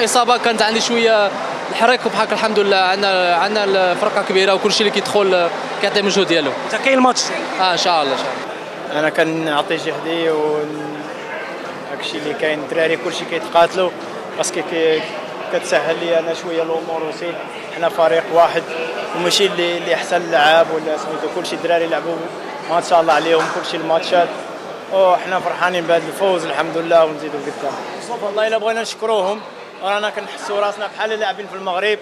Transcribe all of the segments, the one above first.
الاصابه كانت عندي شويه الحريق وبحق الحمد لله عندنا الفرقه كبيره وكل شيء اللي كيدخل كيعطي المجهود ديالو. انت كاين الماتش ان شاء الله ان شاء الله. انا كنعطي جهدي هادشي اللي كاين الدراري كلشي كيتقاتلوا باسكو كتسهل لي انا شويه الامور وسي حنا فريق واحد وماشي اللي احسن اللعاب ولا سميتو كلشي الدراري لعبوا ما شاء الله عليهم كلشي الماتشات وحنا فرحانين بهذا الفوز الحمد لله ونزيدوا قدام. والله الا بغينا نشكروهم رانا كنحسوا راسنا بحال اللاعبين في المغرب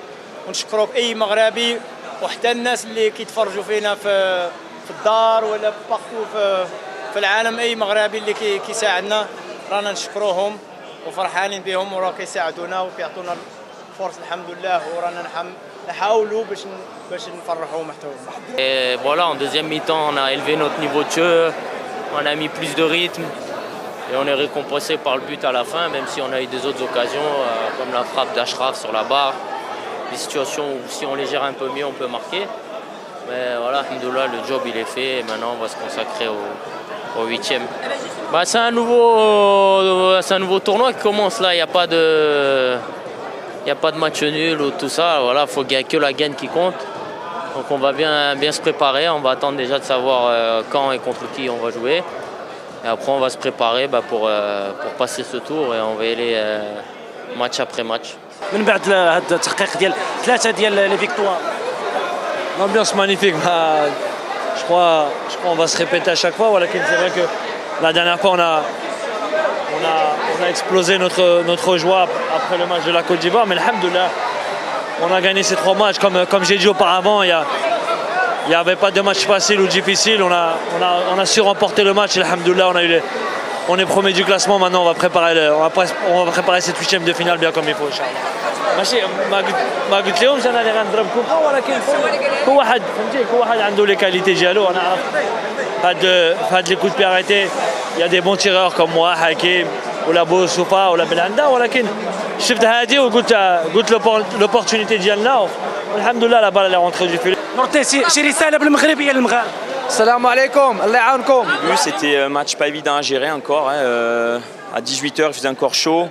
ونشكروك اي مغربي وحتى الناس اللي كيتفرجوا فينا في الدار ولا بارتو في العالم اي مغربي اللي كيساعدنا رانا نشكروهم وفرحانين بهم وراه كيساعدونا وكيعطونا الفرص الحمد لله ورانا نحاولوا باش نفرحوا محتواهم. Et voilà, en deuxième mi-temps, on a élevé notre niveau de jeu, on a mis plus de rythme et on est récompensé par le but à la fin, même si on a eu des autres occasions comme la frappe d'Ashraf sur la barre, des situations où si on les gère un peu mieux, on peut marquer. Mais voilà, alhamdoulilah, le job il est fait et maintenant on va se consacrer au 8e. Bah, c'est un nouveau tournoi qui commence là, il n'y a pas de match nul ou tout ça, voilà, il n'y a que la gagne qui compte. Donc on va bien se préparer, on va attendre déjà de savoir quand et contre qui on va jouer. Et après on va se préparer pour passer ce tour et on va y aller match après match. من بعد هذا التحقيق ديال 3 ديال لي فيكتوار. L'ambiance magnifique, je crois on va se répéter à chaque fois. Voilà, c'est vrai que la dernière fois on a explosé notre joie après le match de la Côte d'Ivoire, mais alhamdoulilah, on a gagné ces 3 matchs. Comme j'ai dit auparavant, il n'y avait pas de match facile ou difficile. On a su remporter le match. Alhamdoulilah, on est premier du classement. Maintenant, on va préparer cette 8e de finale bien comme il faut. ماشي ما قلت لهمش انا اللي غنضربكم ولكن كل واحد فهمتي كل واحد عنده لي كاليتي ديالو. انا عرفت هاد لي كوت بي اريتي يا دي بون تيرور كوم moi حكيم ولا بوسوفا ولا بلعنده ولكن شفت هادي وقلت لوبورتونيتي ديالنا والحمد لله لا بال اللي رونتري دو فيلي. نورتي شي رساله بالمغربيه للمغاربه. السلام عليكم الله يعاونكم. C'était un match pas évident à gérer encore. À 18h, il faisait encore chaud.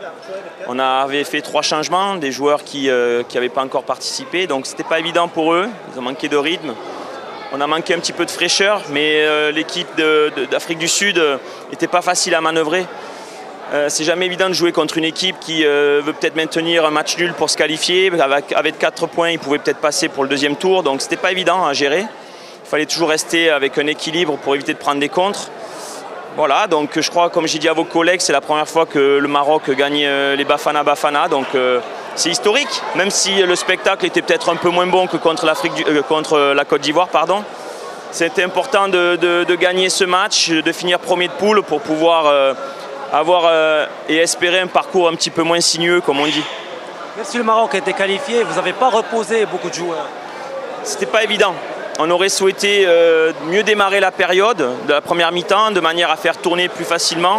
On avait fait 3 changements, des joueurs qui n'avaient pas encore participé, donc c'était pas évident pour eux. Ils ont manqué de rythme. On a manqué un petit peu de fraîcheur, mais l'équipe d'Afrique du Sud n'était pas facile à manœuvrer. C'est jamais évident de jouer contre une équipe qui veut peut-être maintenir un match nul pour se qualifier. Avec 4 points, ils pouvaient peut-être passer pour le 2e tour, donc c'était pas évident à gérer. Il fallait toujours rester avec un équilibre pour éviter de prendre des contres. Voilà, donc je crois, comme j'ai dit à vos collègues, c'est la première fois que le Maroc gagne les Bafana, donc c'est historique, même si le spectacle était peut-être un peu moins bon que contre la Côte d'Ivoire, pardon. C'était important de gagner ce match, de finir premier de poule pour pouvoir avoir et espérer un parcours un petit peu moins sinueux, comme on dit. Même si le Maroc était qualifié, vous n'avez pas reposé beaucoup de joueurs. C'était pas évident. On aurait souhaité mieux démarrer la période de la première mi-temps de manière à faire tourner plus facilement.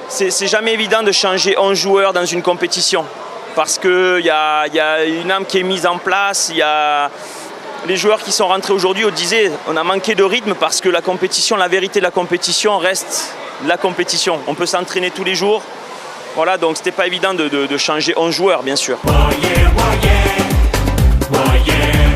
C'est jamais évident de changer 11 joueurs dans une compétition parce qu'il y a une âme qui est mise en place. Il y a les joueurs qui sont rentrés aujourd'hui, on disait on a manqué de rythme parce que la compétition, la vérité de la compétition reste la compétition. On peut s'entraîner tous les jours. Voilà, donc c'était pas évident de changer 11 joueurs bien sûr. Oh yeah, oh yeah, oh yeah.